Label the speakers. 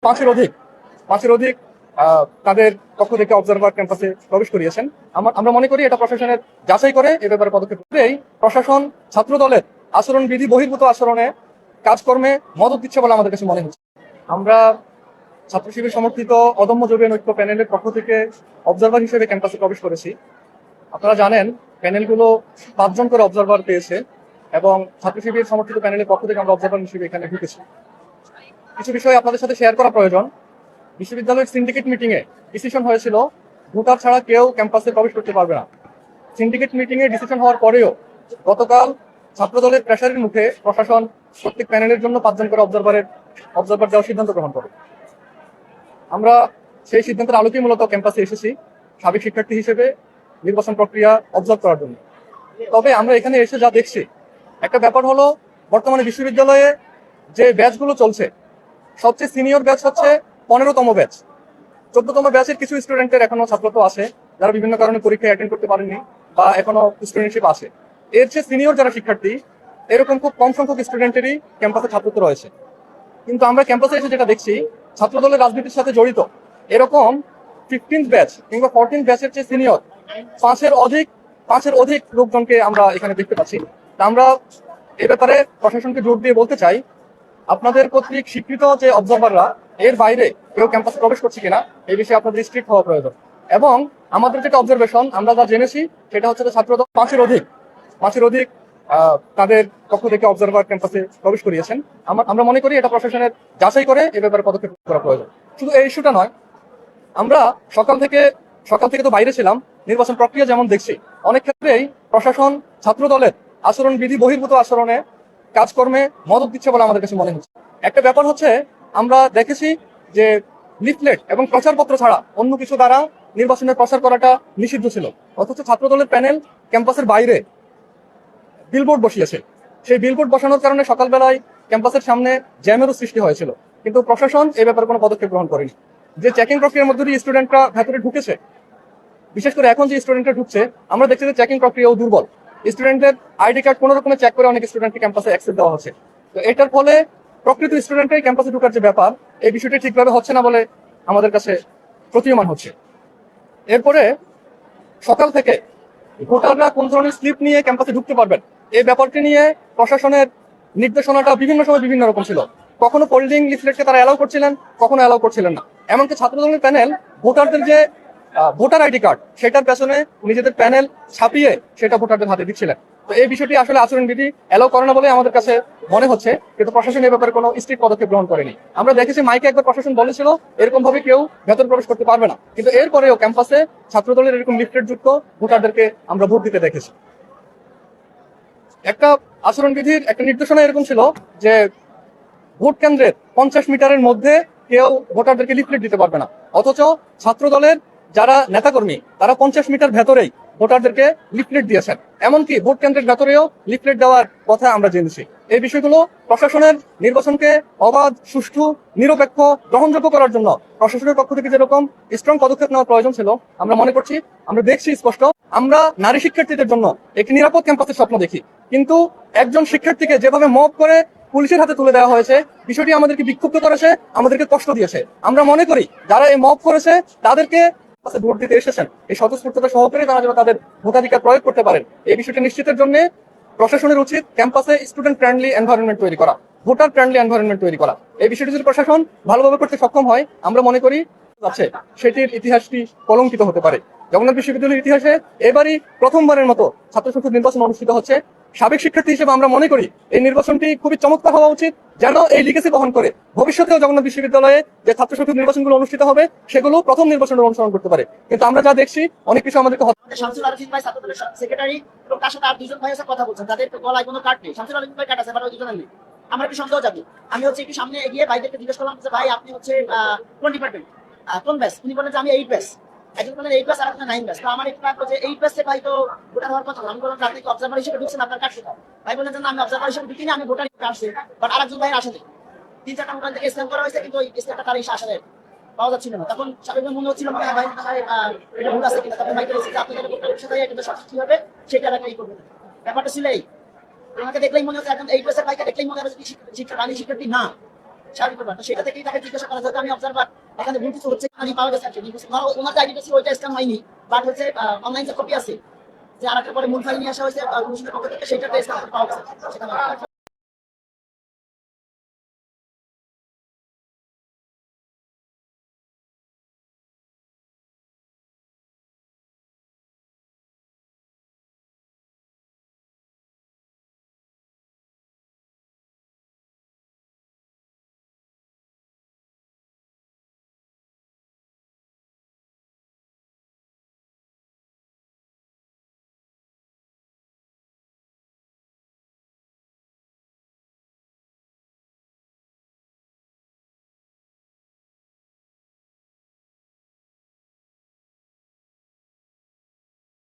Speaker 1: পাঁচের অধিক তাদের পক্ষ থেকে অবজারভার ক্যাম্পাসে প্রবেশ করিয়েছেন। আমরা মনে করি এটা প্রশাসনের যাচাই করে এ ব্যাপারে পদক্ষেপ এই প্রশাসন ছাত্র দলের আচরণবিধি বহির্ভূত আচরণে কাজকর্মে মদত দিচ্ছে বলে আমাদের কাছে মনে হচ্ছে। আমরা ছাত্র শিবির সমর্থিত অদম্য জবিয়ান ঐক্য প্যানেলের পক্ষ থেকে অবজারভার হিসেবে ক্যাম্পাসে প্রবেশ করেছি। আপনারা জানেন প্যানেলগুলো 5 জন করে অবজারভার পেয়েছে এবং ছাত্র শিবির সমর্থিত প্যানেলের পক্ষ থেকে আমরা অবজারভার হিসেবে এখানে ঢুকেছি। কিছু বিষয় আপনাদের সাথে শেয়ার করা প্রয়োজন। বিশ্ববিদ্যালয়ের সিন্ডিকেট মিটিং এ ডিসিশন হয়েছিল ভোটার ছাড়া কেউ ক্যাম্পাসে প্রবেশ করতে পারবে না। সিন্ডিকেট মিটিং এ ডিসিশন হওয়ার পরেও গতকাল ছাত্র দলের প্রেসারের মুখে প্রশাসন প্রত্যেক প্যানেলের জন্য 5 জন করে অবজারভার দেওয়ার সিদ্ধান্ত গ্রহণ করে। আমরা সেই সিদ্ধান্তের আলোকেই মূলত ক্যাম্পাসে এসেছি সাবেক শিক্ষার্থী হিসেবে নির্বাচন প্রক্রিয়া অবজার্ভ করার জন্য। তবে আমরা এখানে এসে যা দেখছি একটা ব্যাপার হলো, বর্তমানে বিশ্ববিদ্যালয়ে যে ব্যাচগুলো চলছে সবচেয়ে সিনিয়র ব্যাচ হচ্ছে 15তম ব্যাচ। 14তম ব্যাচের কিছু স্টুডেন্টের এখনো ছাত্রত্ব আছে যারা বিভিন্ন কারণে পরীক্ষায় অ্যাটেন্ড করতে পারেননি বা এখনো স্টুডেন্টশিপ আছে। এর চেয়ে সিনিয়র যারা শিক্ষার্থী এরকম খুব কম সংখ্যক স্টুডেন্টেরই ক্যাম্পাসে ছাত্রত্ব রয়েছে। কিন্তু আমরা ক্যাম্পাসে এসে যেটা দেখছি ছাত্র দলের রাজনীতির সাথে জড়িত এরকম 15th ব্যাচ কিংবা 14th ব্যাচের চেয়ে সিনিয়র পাঁচের অধিক লোকজনকে আমরা এখানে দেখতে পাচ্ছি। আমরা এ ব্যাপারে প্রশাসনকে জোর দিয়ে বলতে চাই, আপনাদের কর্তৃক স্বীকৃত যে অবজারভাররা এর বাইরে কেউ ক্যাম্পাসে প্রবেশ করছে কিনা এই বিষয়ে আপনাদের স্ট্রিক্ট হওয়া প্রয়োজন। এবং আমাদের যেটা অবজারভেশন আমরা যা জেনেছি সেটা হচ্ছে ছাত্রদল 5-এর অধিক তাদের পক্ষ থেকে অবজারভার ক্যাম্পাসে প্রবেশ করিয়েছেন। আমরা মনে করি এটা প্রশাসনের যাচাই করে এ ব্যাপারে পদক্ষেপ করা প্রয়োজন। শুধু এই ইস্যুটা নয়, আমরা সকাল থেকে তো বাইরে ছিলাম, নির্বাচন প্রক্রিয়া যেমন দেখছি অনেক ক্ষেত্রেই প্রশাসন ছাত্র দলের আচরণবিধি বহির্ভূত আচরণে কাজকর্মে মদত দিচ্ছে বলে আমাদের কাছে মনে হচ্ছে। একটা ব্যাপার হচ্ছে আমরা দেখেছি যে লিফলেট এবং প্রচারপত্র ছাড়া অন্য কিছু দ্বারা নির্বাচনের প্রচার করাটা নিষিদ্ধ ছিল, অথচ ছাত্র দলের প্যানেল ক্যাম্পাসের বাইরে বিলবোর্ড বসিয়েছে। সেই বিলবোর্ড বসানোর কারণে সকালবেলায় ক্যাম্পাসের সামনে জ্যামেরও সৃষ্টি হয়েছিল, কিন্তু প্রশাসন এই ব্যাপারে কোনো পদক্ষেপ গ্রহণ করেনি। যে চেকিং প্রক্রিয়ার মধ্যে দিয়ে স্টুডেন্টরা ভেতরে ঢুকেছে, বিশেষ করে এখন যে স্টুডেন্টরা ঢুকছে আমরা দেখছি যে চেকিং প্রক্রিয়াও দুর্বল। স্টুডেন্টের আইডি কার্ড কোনো রকমের চেক করে অনেক স্টুডেন্টকে ক্যাম্পাসে অ্যাক্সেস দেওয়া হচ্ছে। তো এটার ফলে প্রকৃত স্টুডেন্টরাই ক্যাম্পাসে ঢোকার যে ব্যাপার এই বিষয়টি ঠিকভাবে হচ্ছে না বলে আমাদের কাছে প্রতীয়মান হচ্ছে। এরপরে সকাল থেকে ভোটাররা কোন ধরনের স্লিপ নিয়ে ক্যাম্পাসে ঢুকতে পারবেন এই ব্যাপারটি নিয়ে প্রশাসনের নির্দেশনাটা বিভিন্ন সময় বিভিন্ন রকম ছিল। কখনো পোলিং লিফলেটকে তারা অ্যালাউ করছিলেন, কখনো অ্যালাউ করছিলেন না। এমনকি ছাত্র দলের প্যানেল ভোটারদের যে ভোটার আইডি কার্ড সেটার পেছনে নিজেদের প্যানেল ছাপিয়ে সেটা ভোটারদের হাতে দিচ্ছিলেন। তো এই বিষয়টি আসলে আচরণবিধি অ্যালাউ করে না বলে আমাদের কাছে মনে হচ্ছে, কিন্তু প্রশাসন এই ব্যাপারে কোনো স্ট্রিক্ট পদক্ষেপ গ্রহণ করেনি। আমরা দেখেছি মাইকে একবার প্রশাসন বলেছিল এরকম ভাবে কেউ ভেতর প্রবেশ করতে পারবে না, কিন্তু এরপরেও ক্যাম্পাসে ছাত্র দলের এরকম লিফলেট যুক্ত ভোটারদেরকে আমরা ভোট দিতে দেখেছি। একটা আচরণবিধির একটা নির্দেশনা এরকম ছিল যে ভোট কেন্দ্রের 50 মিটারের মধ্যে কেউ ভোটারদেরকে লিফলেট দিতে পারবে না, অথচ ছাত্র দলের যারা নেতাকর্মী তারা 50 মিটার ভেতরেই ভোটারদেরকে লিফলেট দিয়েছেন। এমনকি ভোট কেন্দ্রের ভেতরেও লিফলেট দেওয়ার কথা আমরা জেনেছি। এই বিষয়গুলো প্রশাসনের নির্বাচনকে অবাধ, সুষ্ঠু, নিরপেক্ষ, গ্রহণযোগ্য করার জন্য প্রশাসনের পক্ষ থেকে যেরকম স্ট্রং পদক্ষেপ নেওয়ার প্রয়োজন ছিল আমরা মনে করছি, আমরা দেখছি স্পষ্ট। আমরা নারী শিক্ষার্থীদের জন্য একটি নিরাপদ ক্যাম্পাসের স্বপ্ন দেখি, কিন্তু একজন শিক্ষার্থীকে যেভাবে মব করে পুলিশের হাতে তুলে দেওয়া হয়েছে বিষয়টি আমাদেরকে বিক্ষুব্ধ করেছে, আমাদেরকে কষ্ট দিয়েছে। আমরা মনে করি যারা এই মব করেছে তাদেরকে ভোট দিতে এসেছেন এই স্বতঃস্ফূর্ততা সহকারে তারা যেন তাদের ভোটাধিকার প্রয়োগ করতে পারেন এই বিষয়টি নিশ্চিতের জন্য প্রশাসনের উচিত ক্যাম্পাসে স্টুডেন্ট ফ্রেন্ডলি এনভায়রনমেন্ট তৈরি করা, ভোটার ফ্রেন্ডলি এনভায়রনমেন্ট তৈরি করা। এই বিষয়টি যদি প্রশাসন ভালোভাবে করতে সক্ষম হয় আমরা মনে করি আছে সেটির ইতিহাসটি কলঙ্কিত হতে পারে। জগন্নাথ বিশ্ববিদ্যালয়ের ইতিহাসে এবারই প্রথমবারের মতো ছাত্র সংসদ নির্বাচন অনুষ্ঠিত হচ্ছে। সাবেক শিক্ষার্থী হিসেবে আমরা মনে করি এই নির্বাচনটি খুবই চমৎকার হওয়া উচিত, যেন এই লিগেসি বহন করে ভবিষ্যতেও জগন্নাথ বিশ্ববিদ্যালয়ে যে ছাত্র সংসদ নির্বাচনগুলো অনুষ্ঠিত হবে সেগুলো প্রথম নির্বাচনের অনুসরণ করতে পারে। কিন্তু আমরা যা দেখছি অনেক কিছু আমাদেরকে
Speaker 2: শামসুল আলম ভাই ছাত্র দলের সেক্রেটারি এবং তার সাথে আর দুজন ভাই আছে কথা বলছেন, তাদের গলায় কোনো কাট নেই। শামসুল আলম ভাই কাট আছে, ওই দুজনের নেই। আমার একটু সন্দেহ যাবে। আমি একটু সামনে এগিয়ে ভাইদেরকে জিজ্ঞেস করলাম যে ভাই আপনি কোন ডিপার্টমেন্ট, কোন ব্যাচ? উনি বলেন যে আমি 8 ব্যাচ। একজন বলেন 8 ব্যাচ আর একজন 9 ব্যাচ। তো আমার একটু লাগলো যে 8 ব্যাচে ভাই তো ভোটার হওয়ার কথা। আমি বললাম আপনি কি অবজারভার হিসেবে ঢুকছেন, আপনার কাট কোথায়? ভাই বলেন যে না আমি অবজারভার হিসেবে ঢুকিনি, আমি ভোটার হিসেবে আসছি। বাট আরেকজন ভাই আসেনি। 3-4টা ভোটার থেকে স্ক্যান করা হয়েছে, কিন্তু ওই স্ক্যানটা তার এসে আসলে পাওয়া যাচ্ছিল না। তখন স্বাভাবিক মনে হচ্ছিল ভাই এটা ভুল আছে কিনা। তখন ভাই বলেছে যে আপনাদের ভোটারের সাথে এটা সঠিক কি হবে সেটা একটা করবেন। ব্যাপারটা ছিল এই, আমাকে দেখলেই মনে হচ্ছে একজন 8 ব্যাচের ভাইকে দেখলেই মনে হবে শিক্ষার্থী না। স্বাভাবিক ব্যাপার। তো সেটা থেকেই তাকে জিজ্ঞাসা করা যেত আমি অবজারভার এখানে ভুল কিছু হচ্ছে কিনা পাওয়া গেছে actually। ওনার যে আইডিটা ছিল ওইটা স্ক্যান হয়নি, বাট হচ্ছে অনলাইন যে কপি আছে যে আরেকটা পরে মূল ফাইল নিয়ে আসা হয়েছে কমিশনের পক্ষ থেকে, সেটাতে স্ক্যান পাওয়া গেছে সেটা